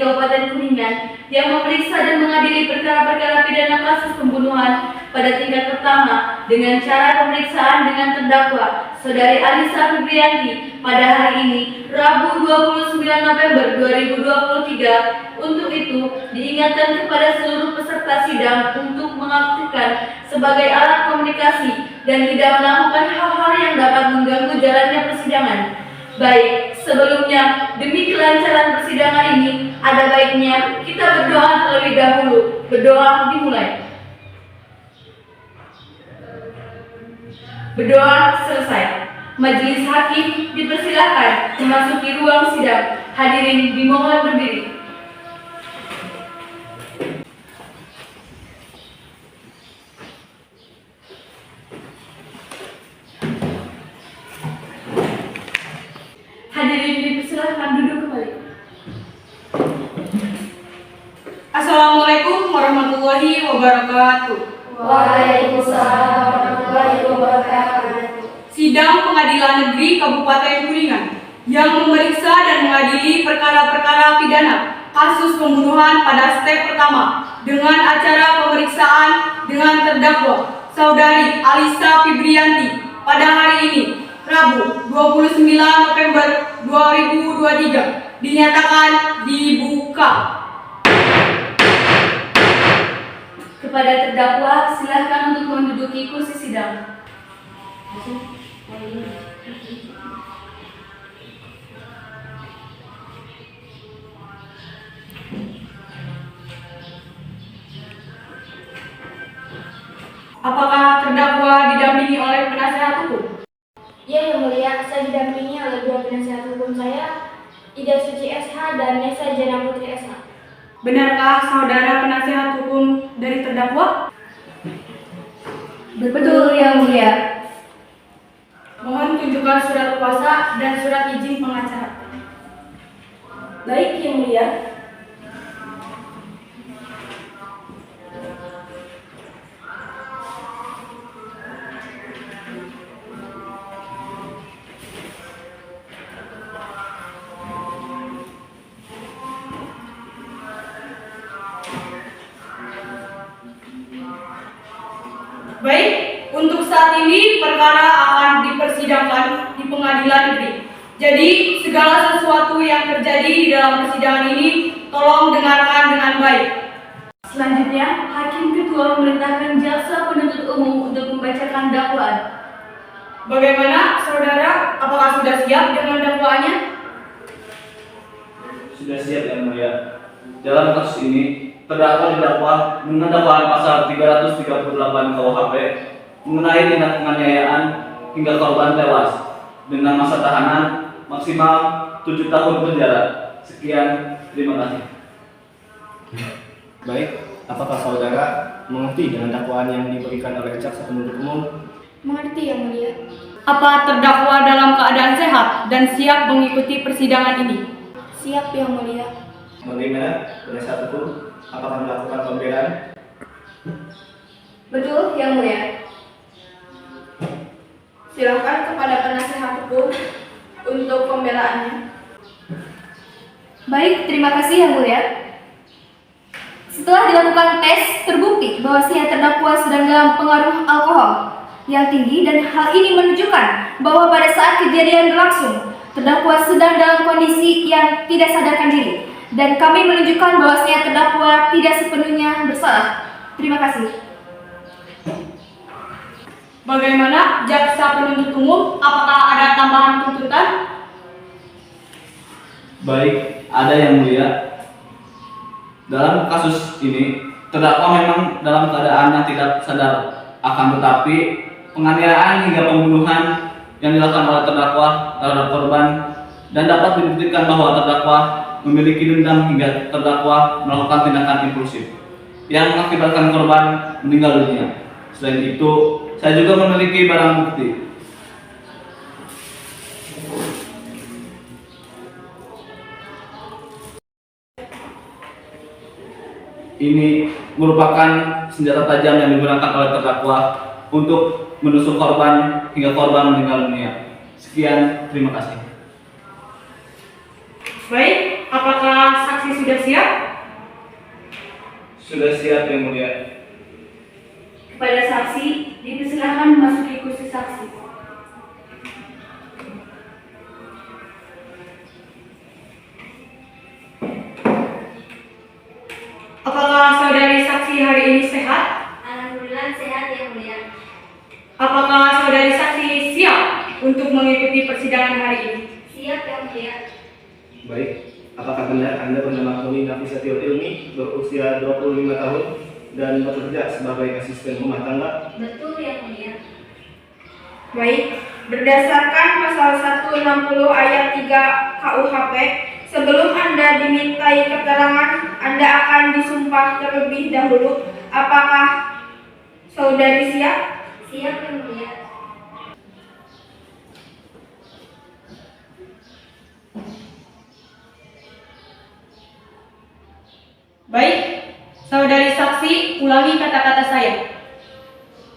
Kabupaten Kuningan yang memeriksa dan mengadili perkara-perkara pidana kasus pembunuhan pada tingkat pertama dengan cara pemeriksaan dengan terdakwa Saudari Alisa Fibrianti pada hari ini, Rabu 29 November 2023. Untuk itu, diingatkan kepada seluruh peserta sidang untuk mengaktifkan sebagai alat komunikasi dan tidak melakukan hal-hal yang dapat mengganggu jalannya persidangan. Baik, sebelumnya, demi kelancaran persidangan ini, ada baiknya kita berdoa terlebih dahulu. Berdoa dimulai. Berdoa selesai. Majelis hakim dipersilakan memasuki ruang sidang. Hadirin dimohon berdiri. Hadirin dipersilakan duduk kembali. Assalamualaikum warahmatullahi wabarakatuh. Waalaikumsalam warahmatullahi wabarakatuh. Sidang Pengadilan Negeri Kabupaten Kuningan yang memeriksa dan mengadili perkara-perkara pidana kasus pembunuhan pada step pertama dengan acara pemeriksaan dengan terdakwa Saudari Alisa Fibrianti pada hari ini, Rabu 29 November 2023, dinyatakan dibuka. Kepada terdakwa, silakan untuk menduduki kursi sidang. Apakah terdakwa didampingi oleh penasihat hukum? Ya, Yang Mulia, saya didampingi oleh dua penasihat hukum saya, Ida Suci SH dan Nesa Jana Putri SH. Benarkah saudara penasihat hukum dari terdakwa? Betul, Yang Mulia. Mohon tunjukkan surat kuasa dan surat izin pengacara. Baik, Yang Mulia. Baik, untuk saat ini perkara akan dipersidangkan di pengadilan negeri. Jadi, segala sesuatu yang terjadi di dalam persidangan ini tolong dengarkan dengan baik. Selanjutnya, Hakim Ketua memerintahkan jaksa penuntut umum untuk membacakan dakwaan. Bagaimana, saudara? Apakah sudah siap dengan dakwaannya? Sudah siap, Yang Mulia. Dalam kasus ini, terdakwa didakwa dengan dakwaan pasal 338 KUHP mengenai tindak penganiayaan hingga korban tewas dengan masa tahanan maksimal 7 tahun penjara. Sekian, terima kasih. Baik, apakah saudara mengerti dengan dakwaan yang diberikan oleh jaksa penuntut umum? Mengerti, Yang Mulia. Apa terdakwa dalam keadaan sehat dan siap mengikuti persidangan ini? Siap, Yang Mulia. Bagaimana penasihat hukum? Apakah melakukan pembelaan? Betul, Yang Mulia. Silakan kepada penasihat hukum untuk pembelaannya. Baik, terima kasih Yang Mulia. Setelah dilakukan tes, terbukti bahwa si terdakwa sedang dalam pengaruh alkohol yang tinggi dan hal ini menunjukkan bahwa pada saat kejadian berlangsung, terdakwa sedang dalam kondisi yang tidak sadarkan diri. Dan kami menunjukkan bahwasanya terdakwa tidak sepenuhnya bersalah. Terima kasih. Bagaimana jaksa penuntut umum? Apakah ada tambahan tuntutan? Baik, ada Yang Mulia. Dalam kasus ini, terdakwa memang dalam keadaan yang tidak sadar, akan tetapi penganiayaan hingga pembunuhan yang dilakukan oleh terdakwa terhadap korban dan dapat dibuktikan bahwa terdakwa memiliki dendam hingga terdakwa melakukan tindakan impulsif yang mengakibatkan korban meninggal dunia. Selain itu, saya juga memiliki barang bukti. Ini merupakan senjata tajam yang digunakan oleh terdakwa untuk menusuk korban hingga korban meninggal dunia. Sekian, terima kasih. Baik, apakah saksi sudah siap? Sudah siap Yang Mulia. Kepada saksi, dipersilakan memasuki kursi saksi. Apakah saudari saksi hari ini sehat? Alhamdulillah sehat Yang Mulia. Apakah saudari saksi siap untuk mengikuti persidangan hari ini? Siap Yang Mulia. Baik, apakah benar Anda bernama Koni Nafisatul Ilmi, berusia 25 tahun, dan bekerja sebagai asisten rumah tangga? Betul Yang Mulia. Baik, berdasarkan pasal 160 ayat 3 KUHP, sebelum Anda dimintai keterangan, Anda akan disumpah terlebih dahulu. Apakah saudari siap? Siap Yang Mulia. Baik, saudari saksi, ulangi kata-kata saya.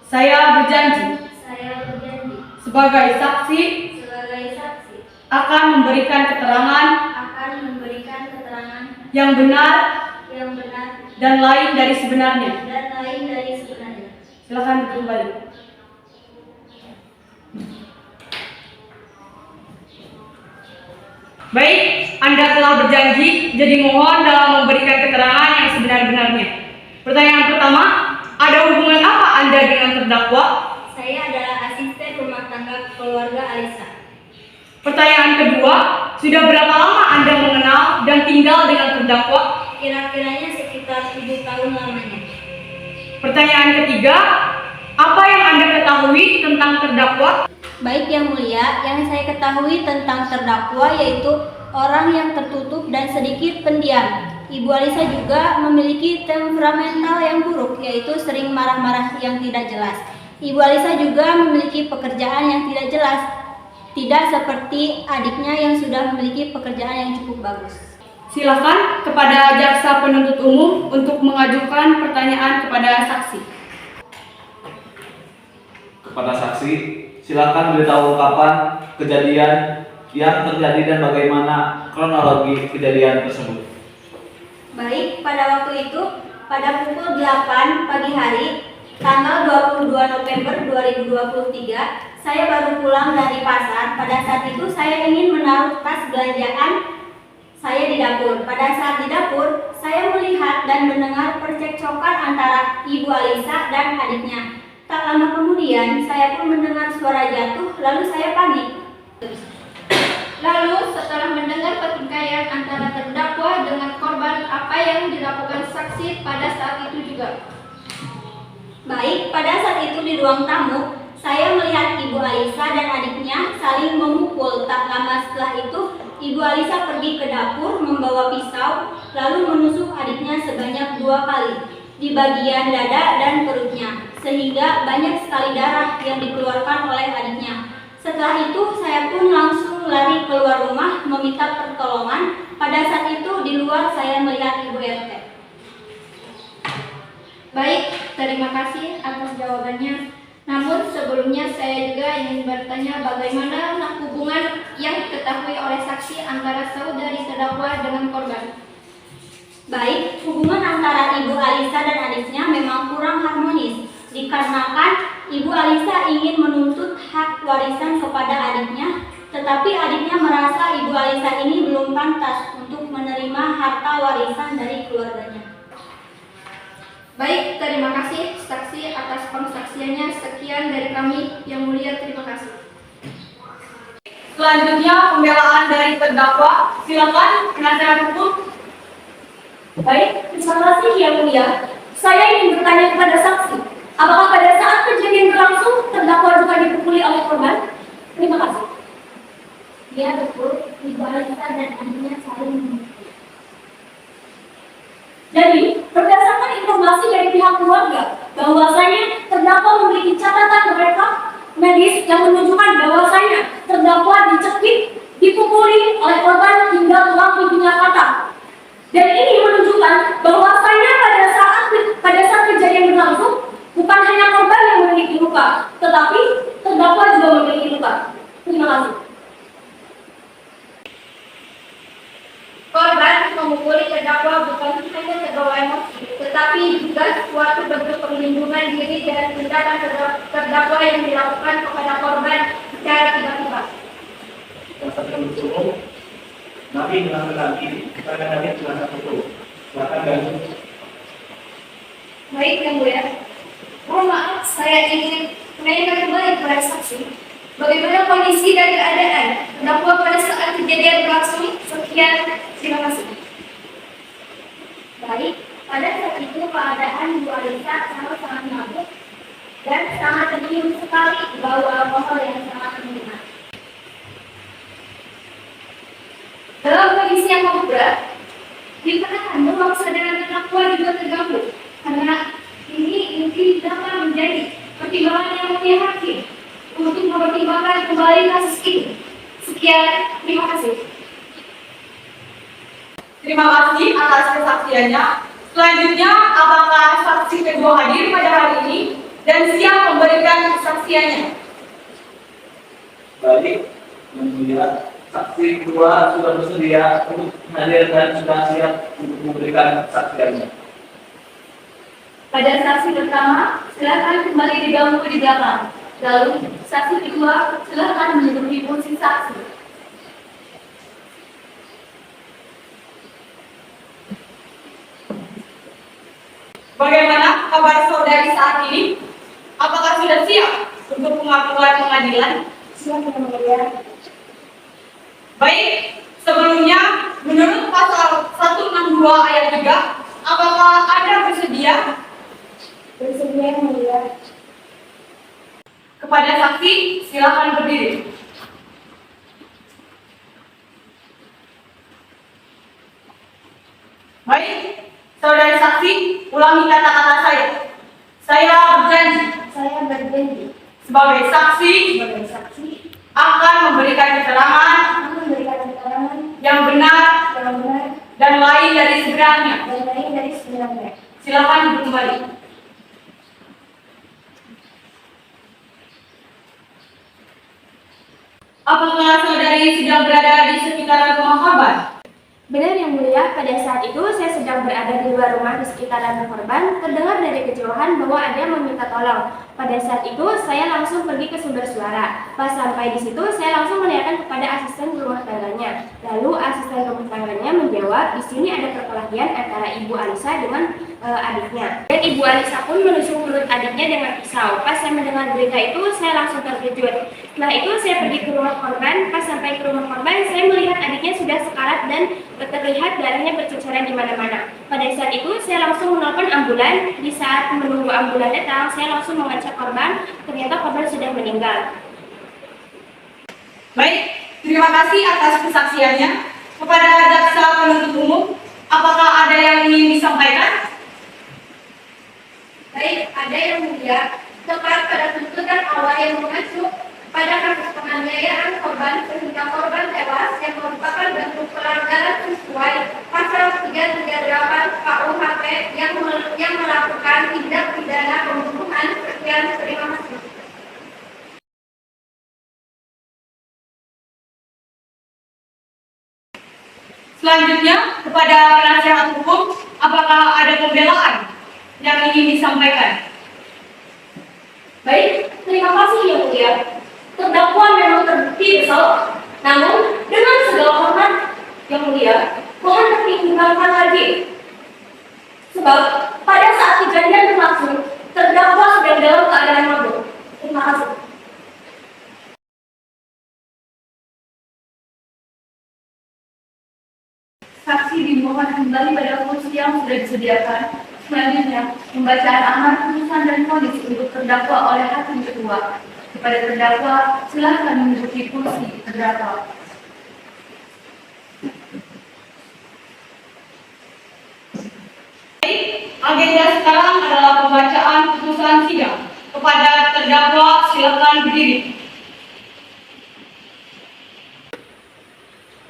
Saya berjanji Saya berjanji sebagai saksi sebagai saksi akan memberikan keterangan akan memberikan keterangan yang benar yang benar dan lain dari sebenarnya. dan lain dari sebenarnya. Silakan kembali. Baik, Anda telah berjanji, jadi mohon dalam memberikan keterangan yang sebenar-benarnya. Pertanyaan pertama, ada hubungan apa Anda dengan terdakwa? Saya adalah asisten rumah tangga keluarga Alisa. Pertanyaan kedua, sudah berapa lama Anda mengenal dan tinggal dengan terdakwa? Kira-kiranya sekitar 7 tahun lamanya. Pertanyaan ketiga, apa yang Anda ketahui tentang terdakwa? Baik Yang Mulia, yang saya ketahui tentang terdakwa yaitu orang yang tertutup dan sedikit pendiam. Ibu Alisa juga memiliki temperamental yang buruk, yaitu sering marah-marah yang tidak jelas. Ibu Alisa juga memiliki pekerjaan yang tidak jelas, tidak seperti adiknya yang sudah memiliki pekerjaan yang cukup bagus. Silakan kepada jaksa penuntut umum untuk mengajukan pertanyaan kepada saksi. Kepada saksi, silakan beritahu kapan kejadian yang terjadi dan bagaimana kronologi kejadian tersebut. Baik, pada waktu itu, pada pukul 8 pagi hari, tanggal 22 November 2023, saya baru pulang dari pasar. Pada saat itu, saya ingin menaruh tas belanjaan saya di dapur. Pada saat di dapur, saya melihat dan mendengar percekcokan antara Ibu Alisa dan adiknya. Tak lama kemudian, saya pun mendengar suara jatuh, lalu saya panik. Lalu setelah mendengar pertikaian antara terdakwa dengan korban, apa yang dilakukan saksi pada saat itu juga? Baik, pada saat itu di ruang tamu, saya melihat Ibu Alisa dan adiknya saling memukul. Tak lama setelah itu, Ibu Alisa pergi ke dapur membawa pisau, lalu menusuk adiknya sebanyak 2 kali di bagian dada dan perutnya, sehingga banyak sekali darah yang dikeluarkan oleh adiknya. Setelah itu, saya pun langsung lari keluar rumah meminta pertolongan. Pada saat itu, di luar saya melihat Ibu RT. Baik, terima kasih atas jawabannya. Namun sebelumnya saya juga ingin bertanya bagaimana hubungan yang diketahui oleh saksi antara saudari terdakwa dengan korban. Baik, hubungan antara Ibu Alisa dan adiknya memang kurang harmonis, dikarenakan Ibu Alisa ingin menuntut hak warisan kepada adiknya, tetapi adiknya merasa Ibu Alisa ini belum pantas untuk menerima harta warisan dari keluarganya. Baik, terima kasih saksi atas pengsaksiannya. Sekian dari kami, Yang Mulia, terima kasih. Selanjutnya, pembelaan dari terdakwa. Silakan penasihat hukum. Baik, terima kasih Yang Mulia. Saya ingin bertanya kepada saksi, apakah pada saat kejadian berlangsung terdakwa juga dipukuli oleh korban? Terima kasih. Ya betul, Ibu Alisa dan adiknya saling memukul. Jadi, berdasarkan informasi dari pihak keluarga, bahwasanya terdakwa memiliki catatan rekam medis yang menunjukkan bahwasanya terdakwa dicekik, dipukuli oleh korban hingga tulang pipinya patah. Dan ini menunjukkan bahwasanya pada saat kejadian berlangsung, bukan hanya korban yang memiliki luka, tetapi terdakwa juga memiliki luka. Terima kasih. Korban terdakwa bukan hanya terbawa emosi, tetapi juga suatu bentuk perlindungan diri dari tindakan terdakwa yang dilakukan kepada korban secara tiba-tiba. Masa penuntut umum, nabi dengan tetapi perkataannya cuma satu, bahkan gantung. Baik yang mulia, mohon maaf saya ingin menanyakan kembali kepada saksi. Bagaimana kondisi dan keadaan terdakwa pada saat kejadian berlangsung? Sekian, terima kasih. Baik, pada saat itu keadaan Bu Alisa sangat mabuk dan sangat tercium sekali bau alkohol yang sangat menyengat. Dalam kondisi yang mabuk berat, dikatakan bahwa kesadaran terdakwa juga terganggu karena ini mungkin dapat menjadi pertimbangan yang mulia hakim untuk mempertimbangkan kembali kasus ini. Sekian, terima kasih. Terima kasih atas kesaksiannya. Selanjutnya, apakah saksi kedua hadir pada hari ini dan siap memberikan kesaksiannya? Baik, yang mulia, saksi kedua sudah bersedia untuk hadir dan sudah siap untuk memberikan kesaksiannya. Pada saksi pertama, silakan kembali diganggu di belakang. Lalu, saksi kedua, silakan menduduki kursi saksi. Bagaimana kabar saudari saat ini? Apakah sudah siap untuk pengakuan pengadilan? Silakan Mulia. Baik, sebelumnya menurut pasal 162 ayat 3, apakah Anda bersedia? Bersedia Mulia. Kepada saksi, silakan berdiri. Baik, saudari saksi, ulangi kata-kata saya. Saya berjanji Saya berjanji sebagai saksi sebagai saksi akan memberikan keterangan akan memberikan keterangan yang benar yang benar dan lain dari sebenarnya. dan lain dari sebenarnya. Silakan duduk kembali. Apakah saudari sedang berada di sekitaran rumah korban? Benar yang mulia, pada saat itu saya sedang berada di luar rumah di sekitaran korban, terdengar dari kejauhan bahwa ada yang meminta tolong. Pada saat itu saya langsung pergi ke sumber suara. Pas sampai di situ saya langsung menanyakan kepada asisten rumah tangganya. Lalu asisten rumah tangganya menjawab, di sini ada perkelahian antara Ibu Alisa dengan adiknya. Dan Ibu Alisa pun menusuk mulut adiknya dengan pisau. Pas saya mendengar berita itu saya langsung terkejut. Setelah itu saya pergi ke rumah korban. Pas sampai ke rumah korban saya melihat adiknya sudah sekarat dan terlihat darahnya bercucuran di mana-mana. Pada saat itu saya langsung menelpon ambulan. Di saat menunggu ambulan datang, saya langsung mengecek korban. Ternyata korban sudah meninggal. Baik, terima kasih atas kesaksiannya. Kepada jaksa penuntut umum, apakah ada yang ingin disampaikan? Baik, ada yang mulia tepat pada tuntutan awal yang mengacu pada kasus penganiayaan korban sehingga korban tewas yang merupakan bentuk pelanggaran sesuai pasal 338 KUHP yang melakukan tindak pidana pembunuhan. Sekian, terima kasih. Selanjutnya, kepada penasihat hukum, apakah ada pembelaan yang ingin disampaikan? Baik, terima kasih yang mulia. Terdakwa memang terbukti bersalah. Namun, dengan segala hormat yang mulia, mohon ditinggalkan lagi. Sebab, pada saat kejadian berlangsung, terdakwa sedang dalam keadaan mabuk. Terima kasih. Saksi dimohon kembali pada kursi yang sudah disediakan. Selanjutnya, pembacaan amar putusan dan vonis untuk terdakwa oleh hakim ketua. Kepada terdakwa, silakan menduduki kursi terdakwa. Baik, agenda sekarang adalah pembacaan putusan sidang. Kepada terdakwa, silakan berdiri.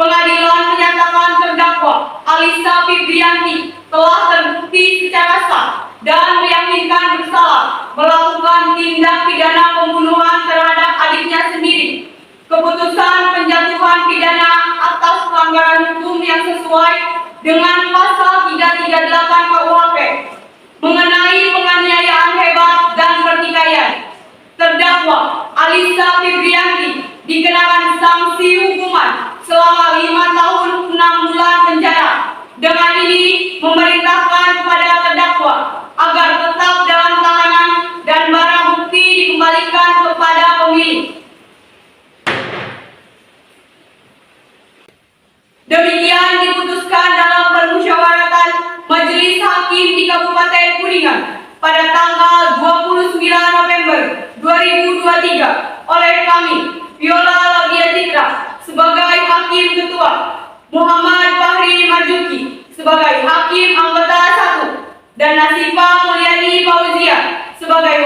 Pengadilan menyatakan terdakwa Alisa Fibrianti telah terbukti secara sah dan meyakinkan bersalah melakukan tindak pidana pembunuhan terhadap adiknya sendiri. Keputusan penjatuhan pidana atas pelanggaran hukum yang sesuai dengan pasal 338 KUHP mengenai penganiayaan hebat dan pertikaian. Terdakwa Alisa Fibrianti dikenakan sanksi hukuman selama 5 tahun 6 bulan penjara. Dengan ini memerintahkan kepada terdakwa agar tetap dalam tahanan dan barang bukti dikembalikan kepada pemilik. Demikian diputuskan dalam permusyawaratan Majelis Hakim di Kabupaten Kuningan pada tanggal 29 November 2023 oleh kami, Viola Labia Citra sebagai Hakim Ketua, Muhammad Fahri Marjuki sebagai Hakim Anggota 1, dan Nasifa Mulyani Fauzia sebagai